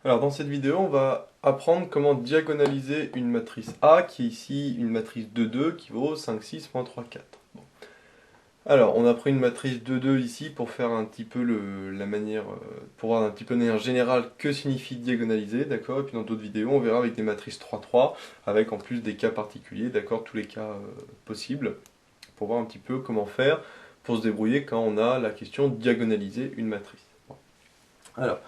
Alors dans cette vidéo, on va apprendre comment diagonaliser une matrice A qui est ici une matrice 2,2 qui vaut 5, 6, moins 3, 4. Bon. Alors on a pris une matrice 2,2 ici pour faire un petit peu la manière, pour voir un petit peu de manière générale que signifie diagonaliser, d'accord. Et puis dans d'autres vidéos, on verra avec des matrices 3,3 avec en plus des cas particuliers, d'accord, tous les cas possibles, pour voir un petit peu comment faire pour se débrouiller quand on a la question de diagonaliser une matrice. Bon. Alors.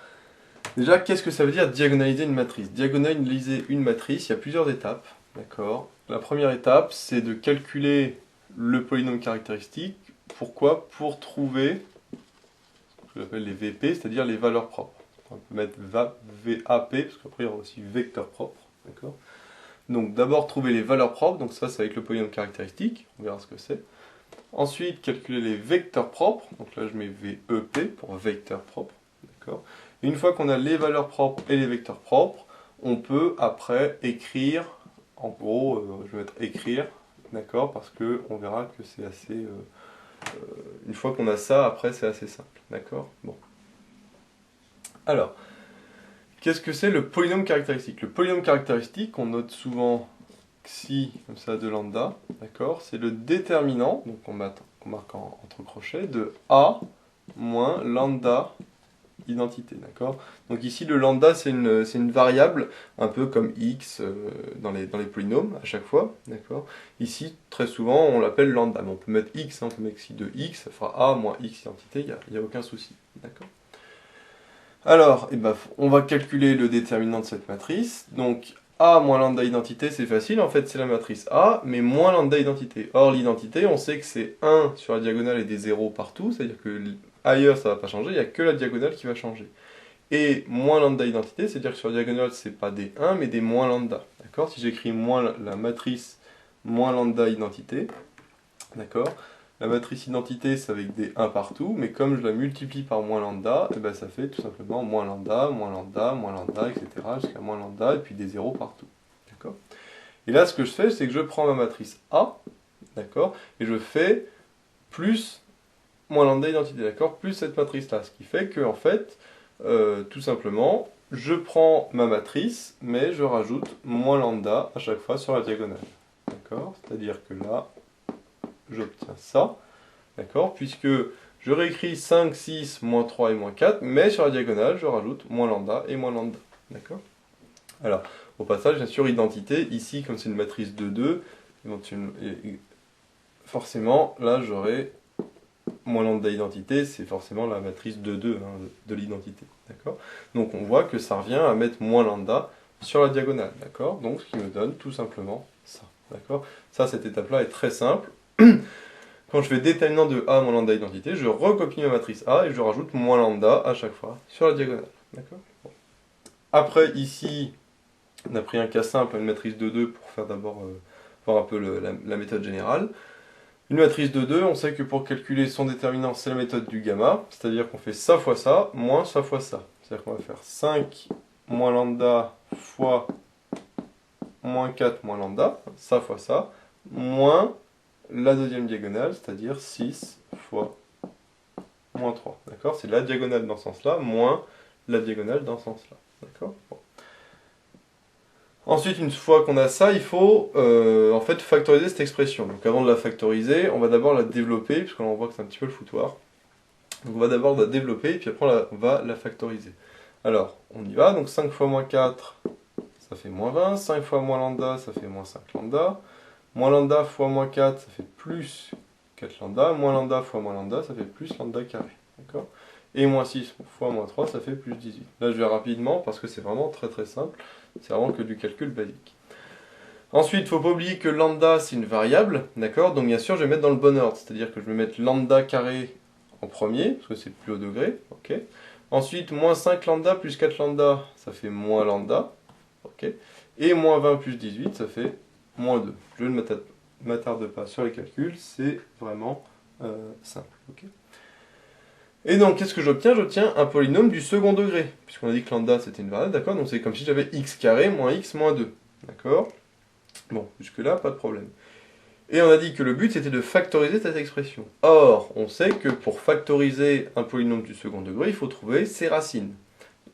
Déjà, qu'est-ce que ça veut dire diagonaliser une matrice? Diagonaliser une matrice, il y a plusieurs étapes, d'accord? La première étape, c'est de calculer le polynôme caractéristique. Pourquoi? Pour trouver ce que j'appelle les VP, c'est-à-dire les valeurs propres. On peut mettre VAP, parce qu'après il y aura aussi vecteur propre, d'accord? Donc d'abord trouver les valeurs propres, donc ça c'est avec le polynôme caractéristique, on verra ce que c'est. Ensuite, calculer les vecteurs propres, donc là je mets VEP pour vecteur propre, d'accord? Une fois qu'on a les valeurs propres et les vecteurs propres, on peut après écrire, en gros, je vais mettre écrire, d'accord, parce que on verra que c'est assez, une fois qu'on a ça, après c'est assez simple, d'accord. Bon. Alors, qu'est-ce que c'est le polynôme caractéristique? Le polynôme caractéristique, on note souvent xi, comme ça, de lambda, d'accord, c'est le déterminant, donc on marque entre crochets, de a moins lambda identité, d'accord. Donc ici le lambda c'est une variable, un peu comme x dans les polynômes à chaque fois, d'accord. Ici très souvent on l'appelle lambda, mais on peut mettre x, hein, on peut mettre xi de x, ça fera a moins x identité, il n'y a aucun souci, d'accord. Alors, on va calculer le déterminant de cette matrice, donc a moins lambda identité c'est facile, en fait c'est la matrice A, mais moins lambda identité. Or l'identité, on sait que c'est 1 sur la diagonale et des 0 partout, c'est-à-dire que ailleurs ça va pas changer, il n'y a que la diagonale qui va changer. Et moins lambda identité, c'est-à-dire que sur la diagonale c'est pas des 1 mais des moins lambda. D'accord? Si j'écris moins la matrice moins lambda identité, d'accord? La matrice identité c'est avec des 1 partout, mais comme je la multiplie par moins lambda, et ben ça fait tout simplement moins lambda, moins lambda, moins lambda, etc. jusqu'à moins lambda et puis des 0 partout. D'accord? Et là ce que je fais, c'est que je prends ma matrice A, d'accord? Et je fais plus moins lambda identité, d'accord, plus cette matrice-là. Ce qui fait que, en fait, tout simplement, je prends ma matrice, mais je rajoute moins lambda à chaque fois sur la diagonale. D'accord? C'est-à-dire que là, j'obtiens ça, d'accord, puisque je réécris 5, 6, moins 3 et moins 4, mais sur la diagonale, je rajoute moins lambda et moins lambda. D'accord? Alors, au passage, bien sûr, identité, ici, comme c'est une matrice de 2, forcément, là, j'aurai moins lambda identité, c'est forcément la matrice de 2 hein, de l'identité. D'accord? Donc on voit que ça revient à mettre moins lambda sur la diagonale. D'accord? Donc ce qui me donne tout simplement ça. D'accord? Ça, cette étape-là est très simple. Quand je fais déterminant de A moins lambda identité, je recopie ma matrice A et je rajoute moins lambda à chaque fois sur la diagonale. D'accord? Bon. Après, ici, on a pris un cas simple, une matrice de 2 pour faire d'abord voir un peu la méthode générale. Une matrice de 2, on sait que pour calculer son déterminant, c'est la méthode du gamma, c'est-à-dire qu'on fait ça fois ça, moins ça fois ça. C'est-à-dire qu'on va faire 5 moins lambda fois moins 4 moins lambda, ça fois ça, moins la deuxième diagonale, c'est-à-dire 6 fois moins 3. D'accord? C'est la diagonale dans ce sens-là, moins la diagonale dans ce sens-là. D'accord? Bon. Ensuite, une fois qu'on a ça, il faut en fait factoriser cette expression. Donc avant de la factoriser, on va d'abord la développer, puisqu'on voit que c'est un petit peu le foutoir. Donc on va d'abord la développer, puis après on va la factoriser. Alors, on y va, donc 5 fois moins 4, ça fait moins 20, 5 fois moins lambda, ça fait moins 5 lambda, moins lambda fois moins 4, ça fait plus 4 lambda, moins lambda fois moins lambda, ça fait plus lambda carré. D'accord? Et moins 6 fois moins 3, ça fait plus 18. Là, je vais rapidement, parce que c'est vraiment très très simple. C'est vraiment que du calcul basique. Ensuite, il ne faut pas oublier que lambda, c'est une variable, d'accord? Donc bien sûr, je vais mettre dans le bon ordre, c'est-à-dire que je vais mettre lambda carré en premier, parce que c'est plus haut degré, ok? Ensuite, moins 5 lambda plus 4 lambda, ça fait moins lambda, ok? Et moins 20 plus 18, ça fait moins 2. Je ne m'attarde pas sur les calculs, c'est vraiment simple, ok? Et donc, qu'est-ce que j'obtiens? J'obtiens un polynôme du second degré, puisqu'on a dit que lambda c'était une variable, d'accord? Donc c'est comme si j'avais x carré moins x moins 2, d'accord? Bon, jusque-là, pas de problème. Et on a dit que le but c'était de factoriser cette expression. Or, on sait que pour factoriser un polynôme du second degré, il faut trouver ses racines.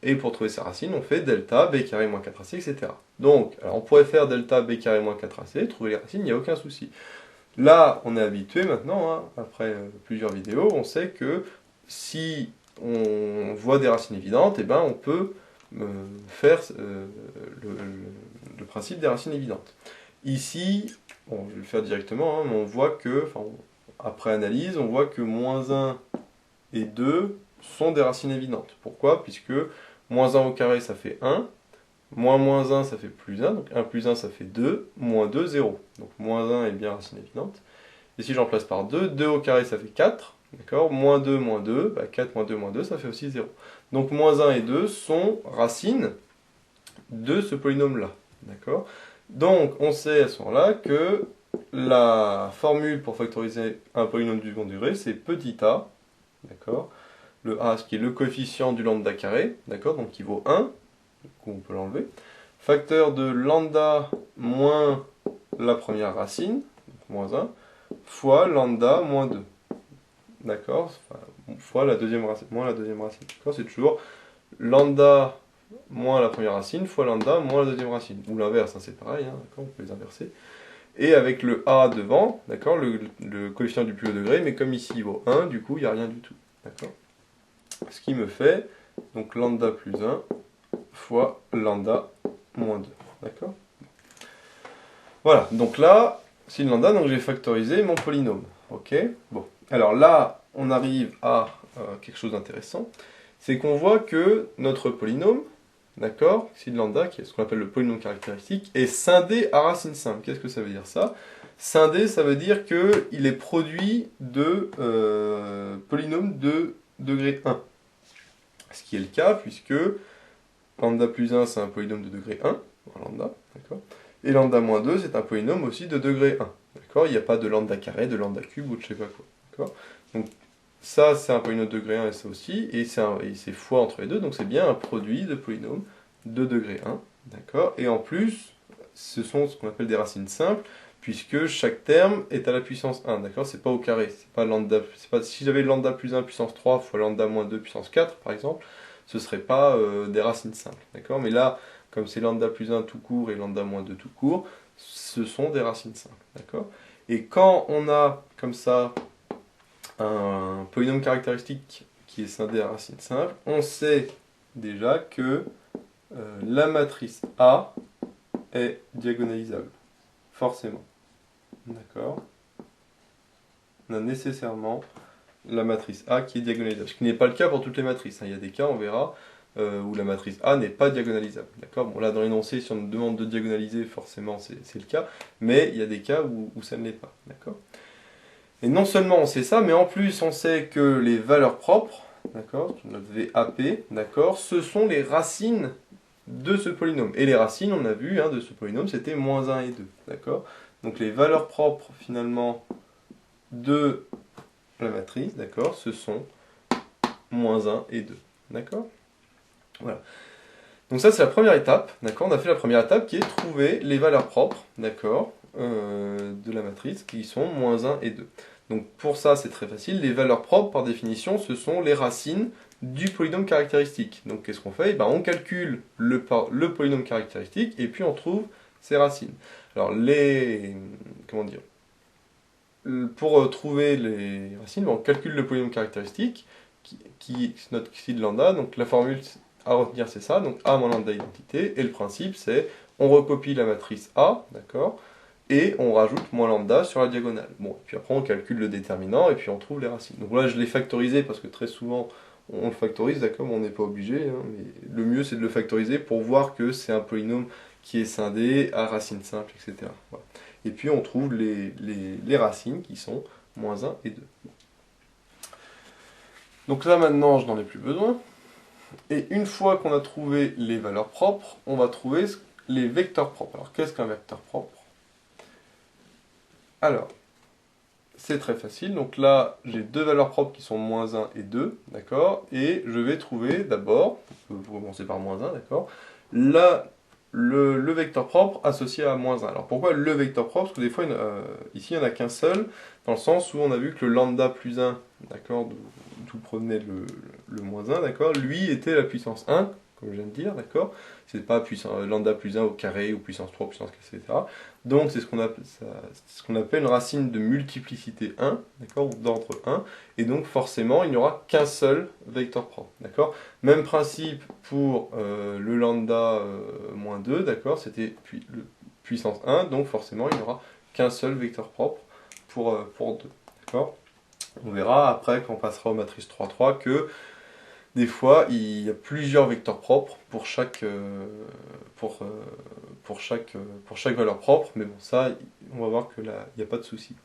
Et pour trouver sa racine, on fait delta b carré moins 4ac, etc. Donc, alors on pourrait faire delta b carré moins 4ac, trouver les racines, il n'y a aucun souci. Là, on est habitué maintenant, hein, après plusieurs vidéos, on sait que si on voit des racines évidentes, eh ben, on peut faire le principe des racines évidentes. Ici, bon, je vais le faire directement, hein, mais on voit que, après analyse, on voit que moins 1 et 2 sont des racines évidentes. Pourquoi? Puisque moins 1 au carré, ça fait 1, moins 1, ça fait plus 1, donc 1 plus 1, ça fait 2, moins 2, 0. Donc moins 1 est bien racine évidente. Et si j'en place par 2, 2 au carré, ça fait 4, d'accord? Moins 2, bah 4 moins 2, ça fait aussi 0. Donc moins 1 et 2 sont racines de ce polynôme-là, d'accord? Donc on sait à ce moment-là que la formule pour factoriser un polynôme du second degré, c'est petit a, d'accord? Le a, ce qui est le coefficient du lambda carré, d'accord? Donc qui vaut 1, du coup on peut l'enlever. Facteur de lambda moins la première racine, donc moins 1, fois lambda moins 2, d'accord? Fois la deuxième racine, moins la deuxième racine, d'accord? C'est toujours lambda moins la première racine fois lambda moins la deuxième racine. Ou l'inverse, hein, c'est pareil, hein, d'accord, on peut les inverser. Et avec le a devant, d'accord, le coefficient du plus haut degré, mais comme ici il vaut 1, du coup il n'y a rien du tout. D'accord. Ce qui me fait donc lambda plus 1 fois lambda moins 2. D'accord. Voilà, donc là, c'est une lambda, donc j'ai factorisé mon polynôme. Ok. Bon. Alors là, on arrive à quelque chose d'intéressant. C'est qu'on voit que notre polynôme, d'accord, xi de lambda, qui est ce qu'on appelle le polynôme caractéristique, est scindé à racine simple. Qu'est-ce que ça veut dire ça? Scindé, ça veut dire qu'il est produit de polynômes de degré 1. Ce qui est le cas, puisque lambda plus 1, c'est un polynôme de degré 1, lambda, d'accord, et lambda moins 2, c'est un polynôme aussi de degré 1. D'accord. Il n'y a pas de lambda carré, de lambda cube ou de je sais pas quoi. D'accord. Donc, ça, c'est un polynôme de degré 1 et ça aussi, et c'est fois entre les deux, donc c'est bien un produit de polynôme de degré 1, d'accord. Et en plus, ce sont ce qu'on appelle des racines simples, puisque chaque terme est à la puissance 1, d'accord. C'est pas au carré, c'est pas lambda, si j'avais lambda plus 1 puissance 3 fois lambda moins 2 puissance 4, par exemple, ce serait pas des racines simples, d'accord. Mais là, comme c'est lambda plus 1 tout court et lambda moins 2 tout court, ce sont des racines simples, d'accord. Et quand on a comme ça un polynôme caractéristique qui est scindé à racine simple, on sait déjà que la matrice A est diagonalisable, forcément. D'accord. On a nécessairement la matrice A qui est diagonalisable, ce qui n'est pas le cas pour toutes les matrices. Il y a des cas, on verra, où la matrice A n'est pas diagonalisable. D'accord. Bon, là, dans l'énoncé, si on nous demande de diagonaliser, forcément, c'est le cas, mais il y a des cas où ça ne l'est pas. D'accord. Et non seulement on sait ça, mais en plus on sait que les valeurs propres, d'accord, notre VAP, d'accord, ce sont les racines de ce polynôme. Et les racines, on a vu, hein, de ce polynôme, c'était moins 1 et 2, d'accord. Donc les valeurs propres, finalement, de la matrice, d'accord, ce sont moins 1 et 2, d'accord. Voilà. Donc ça, c'est la première étape, d'accord. On a fait la première étape qui est trouver les valeurs propres, d'accord, de la matrice, qui sont moins 1 et 2. Donc pour ça, c'est très facile. Les valeurs propres, par définition, ce sont les racines du polynôme caractéristique. Donc qu'est-ce qu'on fait? On calcule le polynôme caractéristique et puis on trouve ses racines. Alors comment dire? Pour trouver les racines, on calcule le polynôme caractéristique qui est notre xi de lambda. Donc la formule à retenir, c'est ça. Donc A moins lambda identité. Et le principe, c'est on recopie la matrice A, d'accord, et on rajoute moins lambda sur la diagonale. Bon, et puis après on calcule le déterminant et puis on trouve les racines. Donc là je l'ai factorisé parce que très souvent on le factorise, d'accord, mais on n'est pas obligé, hein, mais le mieux c'est de le factoriser pour voir que c'est un polynôme qui est scindé à racines simples, etc. Voilà. Et puis on trouve les racines qui sont moins 1 et 2. Donc là maintenant je n'en ai plus besoin. Et une fois qu'on a trouvé les valeurs propres, on va trouver les vecteurs propres. Alors qu'est-ce qu'un vecteur propre? Alors, c'est très facile. Donc là, j'ai deux valeurs propres qui sont moins 1 et 2, d'accord. Et je vais trouver d'abord, on peut commencer par moins 1, d'accord, le vecteur propre associé à moins 1. Alors pourquoi le vecteur propre? Parce que des fois, ici, il n'y en a qu'un seul, dans le sens où on a vu que le lambda plus 1, d'accord, d'où provenait le moins 1, d'accord, lui était la puissance 1, comme je viens de dire, d'accord? C'est pas lambda plus 1 au carré, ou puissance 3, puissance 4, etc. Donc c'est ce qu'on appelle une racine de multiplicité 1, d'accord, ou d'ordre 1, et donc forcément il n'y aura qu'un seul vecteur propre, d'accord? Même principe pour le lambda moins 2, d'accord, c'était le puissance 1, donc forcément il n'y aura qu'un seul vecteur propre pour 2, d'accord? On verra après quand on passera aux matrices 3-3 que des fois il y a plusieurs vecteurs propres pour chaque valeur propre, mais bon, ça, on va voir que là, il n'y a pas de souci.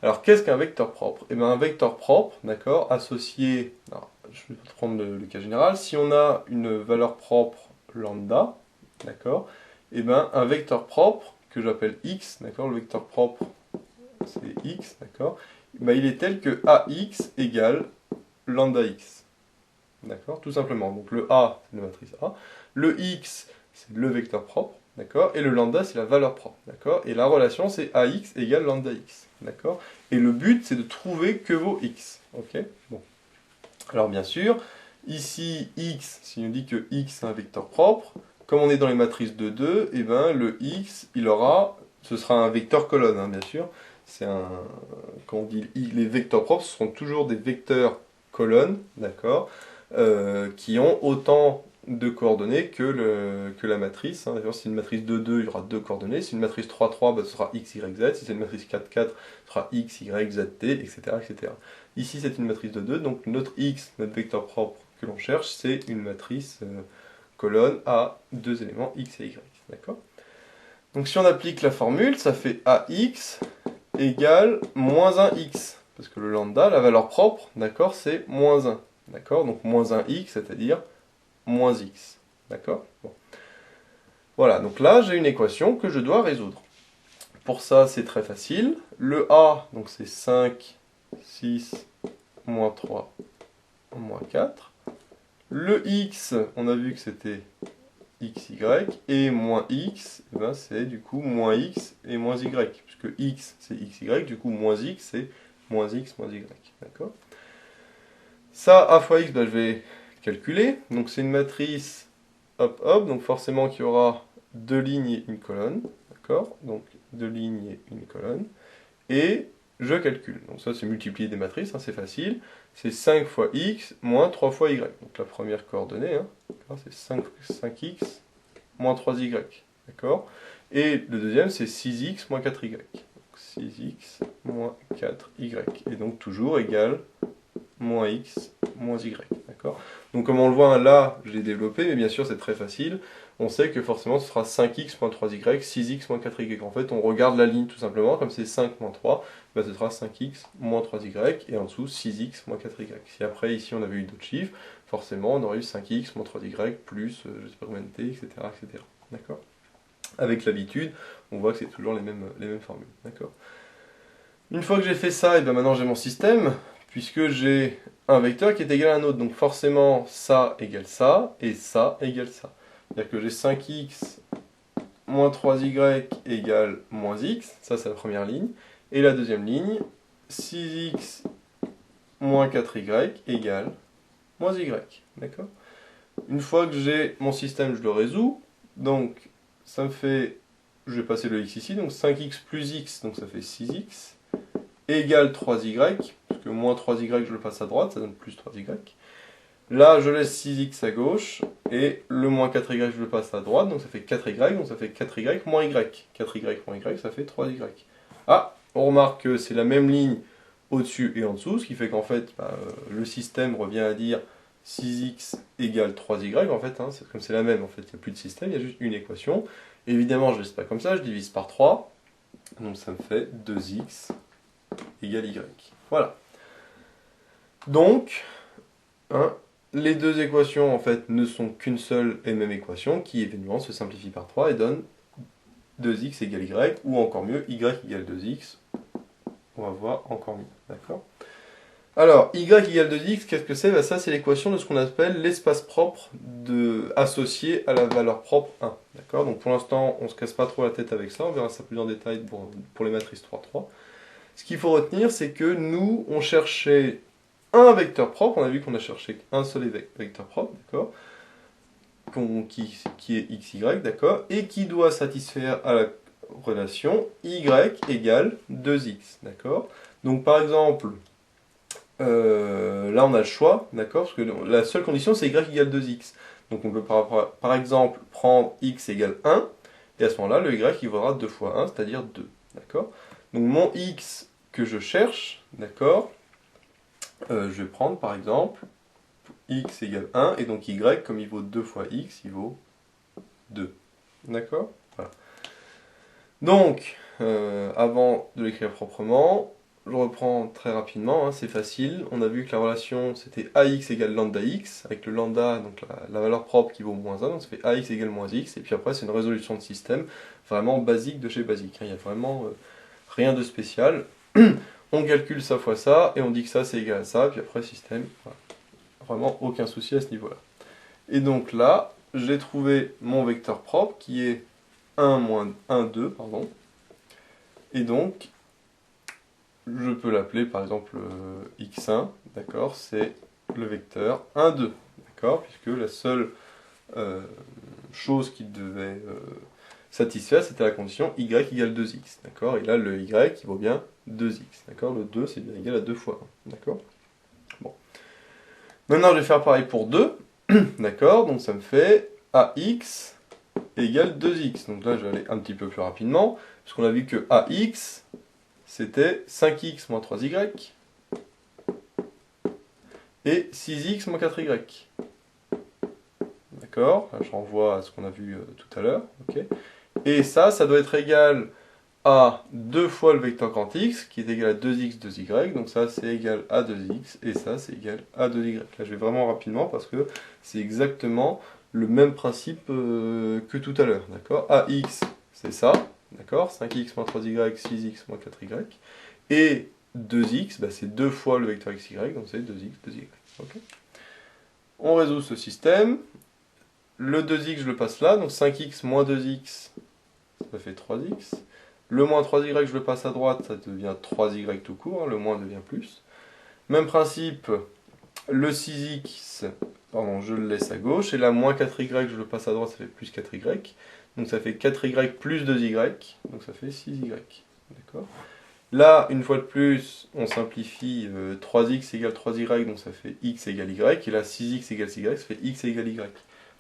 Alors, qu'est-ce qu'un vecteur propre? Eh bien, un vecteur propre, d'accord, associé, alors, je vais prendre le cas général, si on a une valeur propre lambda, d'accord, eh bien, un vecteur propre, que j'appelle x, d'accord, le vecteur propre, c'est x, d'accord, ben, il est tel que ax égale lambda x, d'accord, tout simplement. Donc, le a, c'est la matrice A, le x, c'est le vecteur propre, d'accord, et le lambda, c'est la valeur propre, d'accord, et la relation, c'est ax égale lambda x, d'accord, et le but, c'est de trouver que vaut x, ok, bon. Alors, bien sûr, ici, x, si on dit que x, c'est un vecteur propre, comme on est dans les matrices de 2, et ben, le x, ce sera un vecteur colonne, hein, bien sûr, quand on dit les vecteurs propres, ce seront toujours des vecteurs colonnes, d'accord, qui ont autant de coordonnées que la matrice. Hein. D'ailleurs, si c'est une matrice 2-2, il y aura deux coordonnées. Si c'est une matrice 3-3, bah, ce sera x, y, z. Si c'est une matrice 4-4, ce sera x, y, z, t, etc. etc. Ici, c'est une matrice de 2, donc notre x, notre vecteur propre que l'on cherche, c'est une matrice colonne à deux éléments x et y. D'accord ? Donc si on applique la formule, ça fait ax égale moins 1x. Parce que le lambda, la valeur propre, d'accord, c'est moins 1. D'accord? Donc moins 1x, c'est-à-dire moins x. D'accord? Bon. Voilà, donc là, j'ai une équation que je dois résoudre. Pour ça, c'est très facile. Le a, donc c'est 5, 6, moins 3, moins 4. Le x, on a vu que c'était xy, et moins x, eh ben c'est du coup moins x et moins y, puisque x c'est xy, du coup moins x c'est moins x moins y. D'accord? Ça, a fois x, ben, je vais calculer. Donc c'est une matrice hop hop, donc forcément qu'il y aura deux lignes et une colonne. D'accord? Donc deux lignes et une colonne. Et je calcule. Donc ça c'est multiplier des matrices, hein, c'est facile. C'est 5 fois x moins 3 fois y. Donc la première coordonnée, hein, c'est 5x moins 3y. D'accord? Et le deuxième c'est 6x moins 4y. Donc 6x moins 4y. Et donc toujours égal moins x moins y. D'accord? Donc comme on le voit là, je l'ai développé, mais bien sûr c'est très facile. On sait que forcément ce sera 5x moins 3y, 6x moins 4y. En fait, on regarde la ligne tout simplement, comme c'est 5 moins 3, ben, ce sera 5x moins 3y, et en dessous 6x moins 4y. Si après ici on avait eu d'autres chiffres, forcément on aurait eu 5x moins 3y plus je sais pas combien de t, etc. etc. D'accord? Avec l'habitude, on voit que c'est toujours les mêmes formules. D'accord? Une fois que j'ai fait ça, et bien maintenant j'ai mon système, puisque j'ai un vecteur qui est égal à un autre. Donc forcément, ça égale ça, et ça égale ça. C'est-à-dire que j'ai 5x moins 3y égale moins x, ça c'est la première ligne. Et la deuxième ligne, 6x moins 4y égale moins y. D'accord? Une fois que j'ai mon système, je le résous. Donc ça me fait, je vais passer le x ici, donc 5x plus x, donc ça fait 6x, égale 3y, parce que moins 3y je le passe à droite, ça donne plus 3y. Là je laisse 6x à gauche, et le moins 4y je le passe à droite, donc ça fait 4y, donc ça fait 4y moins y. 4y moins y, ça fait 3y. Ah, on remarque que c'est la même ligne au-dessus et en dessous, ce qui fait qu'en fait, le système revient à dire 6x égale 3y, en fait, hein, comme c'est la même, en fait, il n'y a plus de système, il y a juste une équation. Évidemment, je ne laisse pas comme ça, je divise par 3, donc ça me fait 2x égale y. Voilà. Donc, hein, les deux équations, en fait, ne sont qu'une seule et même équation, qui évidemment se simplifie par 3 et donne 2x égale y, ou encore mieux, y égale 2x. On va voir encore mieux, d'accord? Alors, y égale 2x, qu'est-ce que c'est? Ben, ça, c'est l'équation de ce qu'on appelle l'espace propre associé à la valeur propre 1. D'accord? Donc pour l'instant, on ne se casse pas trop la tête avec ça, on verra ça plus en détail pour les matrices 3-3. Ce qu'il faut retenir, c'est que nous, on cherchait un vecteur propre, on a vu qu'on a cherché un seul vecteur propre, d'accord? qui est xy, d'accord, et qui doit satisfaire à la relation y égale 2x, d'accord. Donc par exemple, là on a le choix, d'accord, parce que la seule condition c'est y égale 2x. Donc on peut par exemple prendre x égale 1, et à ce moment-là le y il vaudra 2 fois 1, c'est-à-dire 2, d'accord. Donc mon x que je cherche, d'accord, je vais prendre par exemple x égale 1, et donc y, comme il vaut 2 fois x, il vaut 2. D'accord. Voilà. Donc, avant de l'écrire proprement, je reprends très rapidement, hein, c'est facile. On a vu que la relation c'était ax égale lambda x, avec le lambda, donc la valeur propre qui vaut moins 1, donc ça fait ax égale moins x, et puis après c'est une résolution de système vraiment basique de chez basique. Il n'y a vraiment rien de spécial. On calcule ça fois ça, et on dit que ça c'est égal à ça, puis après système, voilà. Vraiment aucun souci à ce niveau-là. Et donc là, j'ai trouvé mon vecteur propre qui est 1, moins 1, 2, pardon. Et donc, je peux l'appeler par exemple x1, d'accord, c'est le vecteur 1, 2, d'accord, puisque la seule chose qui devait satisfaire, c'était la condition y égale 2x, d'accord, et là le y, il vaut bien 2x, d'accord, le 2 c'est bien égal à 2 fois 1, d'accord. Bon. Maintenant, je vais faire pareil pour 2, d'accord, donc ça me fait ax égale 2x. Donc là, je vais aller un petit peu plus rapidement, parce qu'on a vu que ax, c'était 5x moins 3y, et 6x moins 4y. D'accord, je renvoie à ce qu'on a vu tout à l'heure. Okay. Et ça doit être égal à 2 fois le vecteur grand X, qui est égal à 2x, 2y, donc ça c'est égal à 2x, et ça c'est égal à 2y. Là je vais vraiment rapidement, parce que c'est exactement le même principe que tout à l'heure, d'accord. Ax, c'est ça, d'accord, 5x moins 3y, 6x moins 4y, et 2x, bah, c'est 2 fois le vecteur xy, donc c'est 2x, 2y. Okay. On résout ce système, le 2x je le passe là, donc 5x moins 2x, ça fait 3x. Le moins 3y, je le passe à droite, ça devient 3y tout court, hein, le moins devient plus. Même principe, le 6x, pardon, je le laisse à gauche, et là, moins 4y, je le passe à droite, ça fait plus 4y. Donc ça fait 4y plus 2y, donc ça fait 6y. D'accord. Là, une fois de plus, on simplifie 3x égale 3y, donc ça fait x égale y, et là 6x égale 6y, ça fait x égale y.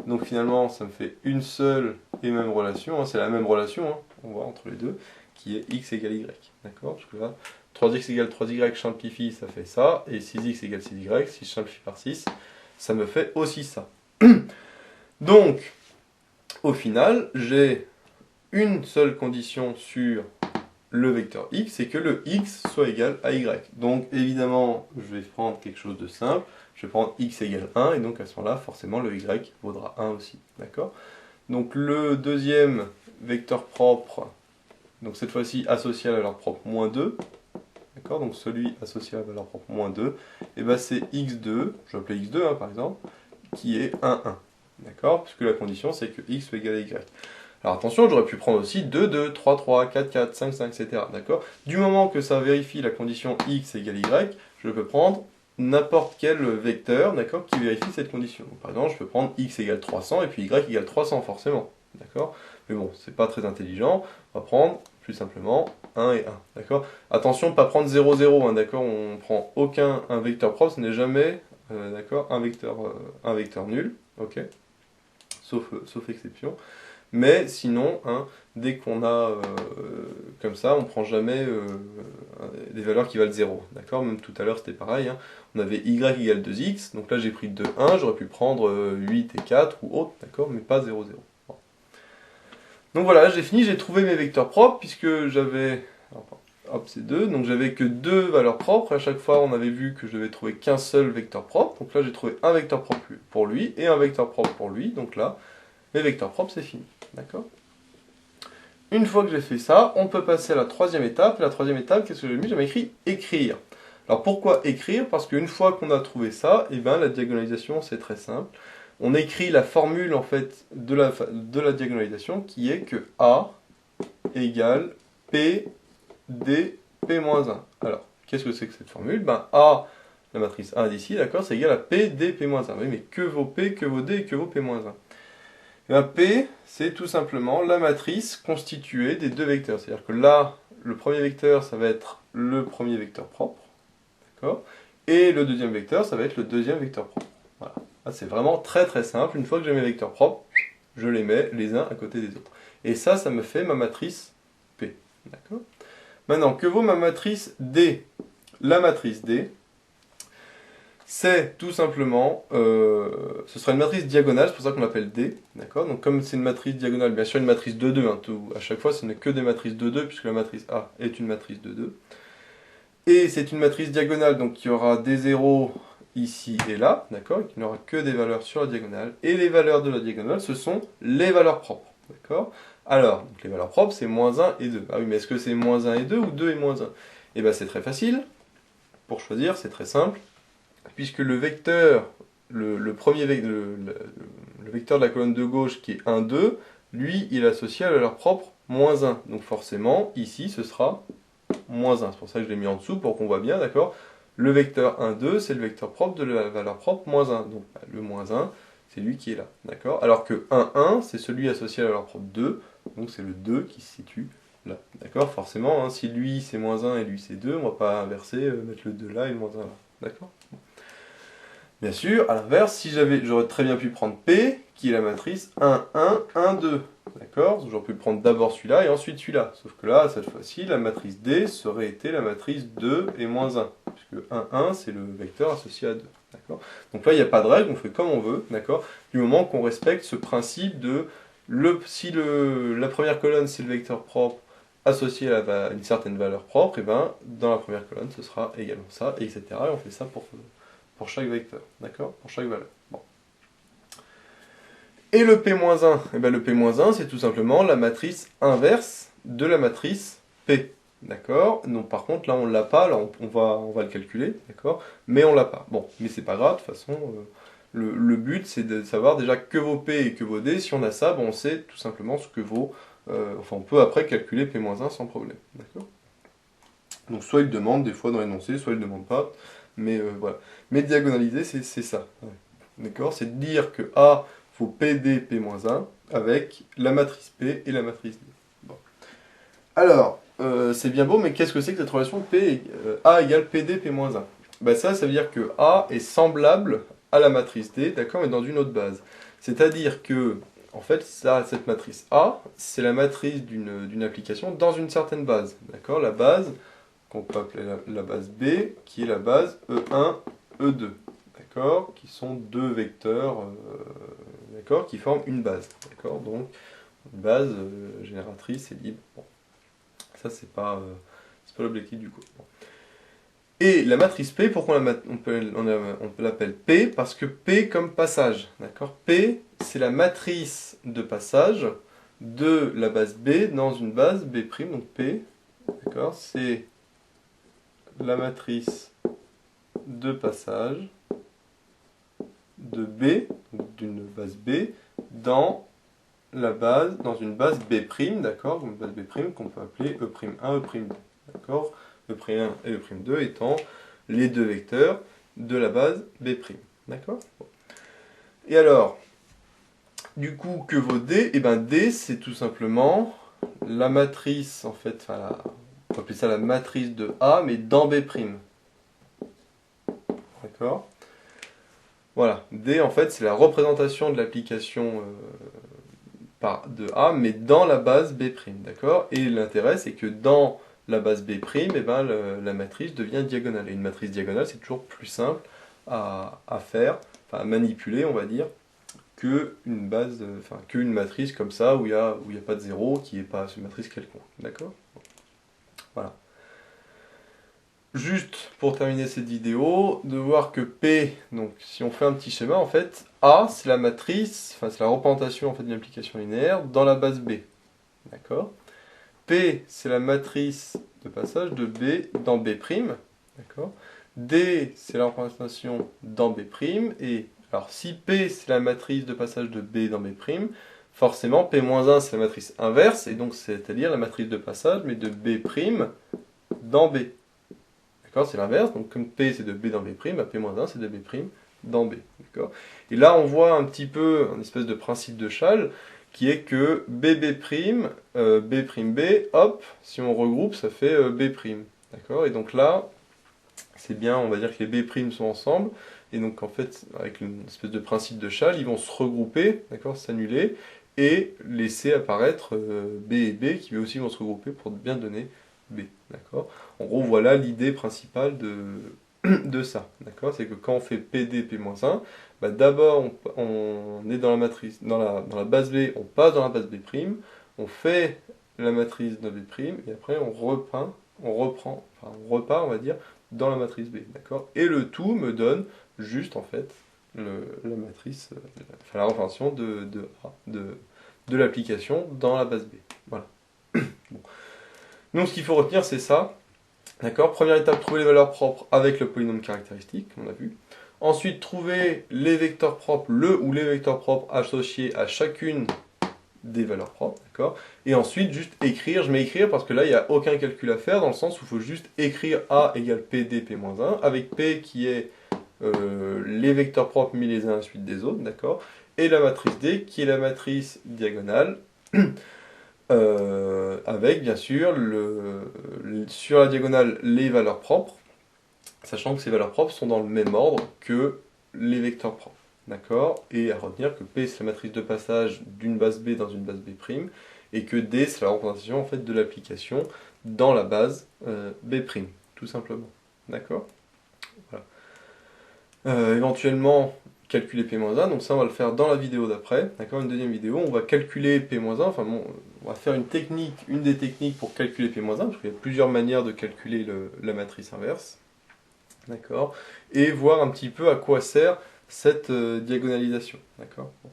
Donc finalement, ça me fait une seule et même relation, hein, c'est la même relation, hein, on voit entre les deux, qui est x égale y. D'accord. Parce que là, 3x égale 3y, je simplifie, ça fait ça, et 6x égale 6y, si je simplifie par 6, ça me fait aussi ça. Donc, au final, j'ai une seule condition sur le vecteur x, c'est que le x soit égal à y. Donc évidemment, je vais prendre quelque chose de simple, je vais prendre x égale 1, et donc à ce moment-là, forcément, le y vaudra 1 aussi. D'accord. Donc le deuxième vecteur propre, donc cette fois-ci associé à la valeur propre moins 2, d'accord, donc celui associé à la valeur propre moins 2, et ben c'est x2, je vais appeler x2 hein, par exemple, qui est 1, 1. D'accord, puisque la condition c'est que x soit égal à y. Alors attention, j'aurais pu prendre aussi 2, 2, 3, 3, 4, 4, 5, 5, etc. D'accord. Du moment que ça vérifie la condition x égale y, je peux prendre n'importe quel vecteur, d'accord, qui vérifie cette condition. Donc, par exemple, je peux prendre x égale 300 et puis y égale 300 forcément. D'accord. Mais bon, c'est pas très intelligent. On va prendre plus simplement 1 et 1. D'accord. Attention, pas prendre 0, 0. Hein, d'accord. On prend aucun un vecteur propre, ce n'est jamais d'accord, un vecteur nul. Ok. Sauf exception. Mais sinon, hein, dès qu'on a comme ça, on prend jamais des valeurs qui valent 0. D'accord. Même tout à l'heure c'était pareil. Hein. On avait y égale 2x. Donc là j'ai pris 2, 1. J'aurais pu prendre 8 et 4 ou autre. D'accord. Mais pas 0, 0. Bon. Donc voilà, j'ai fini. J'ai trouvé mes vecteurs propres puisque j'avais... Hop, c'est 2. Donc j'avais que 2 valeurs propres. À chaque fois, on avait vu que je devais trouver qu'un seul vecteur propre. Donc là, j'ai trouvé un vecteur propre pour lui et un vecteur propre pour lui. Donc là, mes vecteurs propres, c'est fini. D'accord. Une fois que j'ai fait ça, on peut passer à la troisième étape. La troisième étape, qu'est-ce que j'ai mis? J'avais écrit écrire. Alors pourquoi écrire? Parce qu'une fois qu'on a trouvé ça, et ben, la diagonalisation, c'est très simple. On écrit la formule en fait de la diagonalisation qui est que A égale P d P-1. Alors, qu'est-ce que c'est que cette formule? Ben, A, la matrice A d'ici, d'accord, c'est égal à P d P-1. Oui, mais que vaut P, que vaut D et que vaut P-1? Et bien, P, c'est tout simplement la matrice constituée des deux vecteurs. C'est-à-dire que là, le premier vecteur, ça va être le premier vecteur propre. D'accord ? Et le deuxième vecteur, ça va être le deuxième vecteur propre. Voilà. Là, c'est vraiment très très simple. Une fois que j'ai mes vecteurs propres, je les mets les uns à côté des autres. Et ça me fait ma matrice P. D'accord ? Maintenant, que vaut ma matrice D? La matrice D, c'est tout simplement, ce sera une matrice diagonale, c'est pour ça qu'on l'appelle D, d'accord? Donc comme c'est une matrice diagonale, bien sûr une matrice de 2, hein, à chaque fois ce n'est que des matrices de 2, puisque la matrice A est une matrice de 2. Et c'est une matrice diagonale, donc il y aura des zéros ici et là, d'accord? Il n'y aura que des valeurs sur la diagonale, et les valeurs de la diagonale, ce sont les valeurs propres, d'accord? Alors, donc les valeurs propres, c'est moins 1 et 2. Ah oui, mais est-ce que c'est moins 1 et 2 ou 2 et moins 1? Eh bien c'est très facile, pour choisir, c'est très simple. Puisque le vecteur, le premier le vecteur de la colonne de gauche qui est 1, 2, lui, il est associé à la valeur propre moins 1. Donc forcément, ici, ce sera moins 1. C'est pour ça que je l'ai mis en dessous, pour qu'on voit bien, d'accord? Le vecteur 1, 2, c'est le vecteur propre de la valeur propre moins 1. Donc le moins 1, c'est lui qui est là, d'accord? Alors que 1, 1, c'est celui associé à la valeur propre 2, donc c'est le 2 qui se situe là, d'accord? Forcément, hein, si lui c'est moins 1 et lui c'est 2, on ne va pas inverser, mettre le 2 là et le moins 1 là, d'accord? Bien sûr, à l'inverse, si j'aurais très bien pu prendre P, qui est la matrice 1, 1, 1, 2. D'accord? J'aurais pu prendre d'abord celui-là et ensuite celui-là. Sauf que là, cette fois-ci, la matrice D serait été la matrice 2 et moins 1. Puisque 1, 1, c'est le vecteur associé à 2. D'accord? Donc là, il n'y a pas de règle, on fait comme on veut. D'accord? Du moment qu'on respecte ce principe de si la première colonne, c'est le vecteur propre associé à une certaine valeur propre, et ben dans la première colonne, ce sera également ça, etc. Et on fait ça pour chaque vecteur, d'accord? Pour chaque valeur. Bon. Et le P-1, eh bien, le P-1, c'est tout simplement la matrice inverse de la matrice P. D'accord? Donc par contre, là, on ne l'a pas, là, on va le calculer, d'accord? Mais on l'a pas. Bon, mais c'est pas grave, de toute façon, le but, c'est de savoir déjà que vaut P et que vaut D. Si on a ça, bon, on sait tout simplement ce que vaut... enfin, on peut après calculer P-1 sans problème, d'accord? Donc soit il demande des fois dans l'énoncé, soit il ne demande pas. Mais voilà. Mais diagonaliser, c'est ça. Ouais. D'accord? C'est de dire que A faut PD P-1 avec la matrice P et la matrice D. Bon. Alors, c'est bien beau, mais qu'est-ce que c'est que cette relation A égale PD P-1? Ben ça veut dire que A est semblable à la matrice D, d'accord, mais dans une autre base. C'est-à-dire que, en fait, cette matrice A, c'est la matrice d'une application dans une certaine base. D'accord? La base qu'on peut appeler la base B, qui est la base E1, E2, d'accord, qui sont deux vecteurs, d'accord, qui forment une base, d'accord, donc une base génératrice et libre. Bon. Ça c'est pas l'objectif du cours. Bon. Et la matrice P, pourquoi on peut l'appeler P? Parce que P comme passage, d'accord. P, c'est la matrice de passage de la base B dans une base B', donc P, d'accord, c'est la matrice de passage de B, d'une base B, dans une base B', d'accord, une base B' qu'on peut appeler E'1, E'2, d'accord, E'1 et E'2 étant les deux vecteurs de la base B', d'accord. Et alors, du coup, que vaut D? Eh bien, D, c'est tout simplement la matrice, en fait, enfin, on peut appeler ça la matrice de A, mais dans B'. D'accord? Voilà, D en fait c'est la représentation de l'application de A, mais dans la base B', d'accord? Et l'intérêt c'est que dans la base B', eh ben, la matrice devient diagonale. Et une matrice diagonale c'est toujours plus simple à faire, enfin à manipuler on va dire, qu'une base, qu'une matrice comme ça où il n'y a pas de zéro, qui n'est pas une matrice quelconque, d'accord? Voilà. Juste pour terminer cette vidéo, de voir que P, donc si on fait un petit schéma, en fait, A c'est la matrice, enfin c'est la représentation en fait d'une application linéaire dans la base B. D'accord? P c'est la matrice de passage de B dans B'. D'accord? D c'est la représentation dans B'. Et alors si P c'est la matrice de passage de B dans B', forcément P-1 c'est la matrice inverse, et donc c'est-à-dire la matrice de passage, mais de B' dans B. D'accord, c'est l'inverse, donc comme P c'est de B dans B', bah P-1 c'est de B' dans B. Et là, on voit un petit peu un espèce de principe de Chasles, qui est que BB', B', hop, si on regroupe, ça fait B'. D'accord? Et donc là, c'est bien, on va dire que les B' sont ensemble, et donc en fait, avec une espèce de principe de Chasles, ils vont se regrouper, d'accord, s'annuler, et laisser apparaître B et B, qui eux aussi vont se regrouper pour bien donner B, d'accord? En gros, voilà l'idée principale de ça, d'accord? C'est que quand on fait PD, P-1, bah d'abord on est dans la matrice, dans la base B, on passe dans la base B', on fait la matrice de B', et après on reprend, enfin on repart, on va dire, dans la matrice B, d'accord? Et le tout me donne juste, en fait, la matrice, enfin la représentation de l'application dans la base B. Voilà. Bon. Donc ce qu'il faut retenir, c'est ça. D'accord? Première étape, trouver les valeurs propres avec le polynôme caractéristique, on a vu. Ensuite, trouver les vecteurs propres, le ou les vecteurs propres associés à chacune des valeurs propres, d'accord? Et ensuite, juste écrire, je mets écrire parce que là, il n'y a aucun calcul à faire, dans le sens où il faut juste écrire A égale PD, P-1, avec P qui est les vecteurs propres mis les uns à la suite des autres, d'accord? Et la matrice D qui est la matrice diagonale, avec bien sûr sur la diagonale les valeurs propres, sachant que ces valeurs propres sont dans le même ordre que les vecteurs propres. D'accord? Et à retenir que P c'est la matrice de passage d'une base B dans une base B', et que D c'est la représentation en fait de l'application dans la base B', tout simplement. D'accord? Voilà. Éventuellement, calculer P-1, donc ça on va le faire dans la vidéo d'après, d'accord? Une deuxième vidéo, on va calculer P-1, enfin bon, on va faire une des techniques pour calculer P-1, parce qu'il y a plusieurs manières de calculer la matrice inverse, d'accord? Et voir un petit peu à quoi sert cette diagonalisation, d'accord? Bon.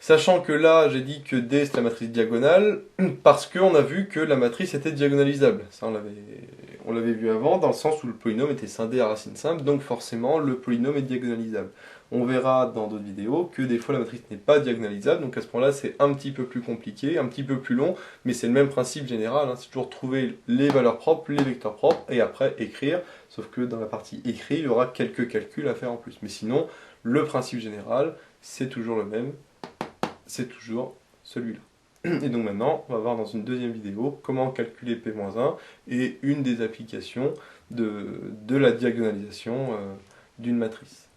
Sachant que là, j'ai dit que D c'est la matrice diagonale, parce qu'on a vu que la matrice était diagonalisable. Ça, on l'avait vu avant, dans le sens où le polynôme était scindé à racine simple, donc forcément le polynôme est diagonalisable. On verra dans d'autres vidéos que des fois la matrice n'est pas diagonalisable, donc à ce point-là c'est un petit peu plus compliqué, un petit peu plus long, mais c'est le même principe général, hein, c'est toujours trouver les valeurs propres, les vecteurs propres, et après écrire, sauf que dans la partie écrit, il y aura quelques calculs à faire en plus. Mais sinon, le principe général, c'est toujours le même, c'est toujours celui-là. Et donc maintenant, on va voir dans une deuxième vidéo comment calculer P-1 et une des applications de la diagonalisation d'une matrice.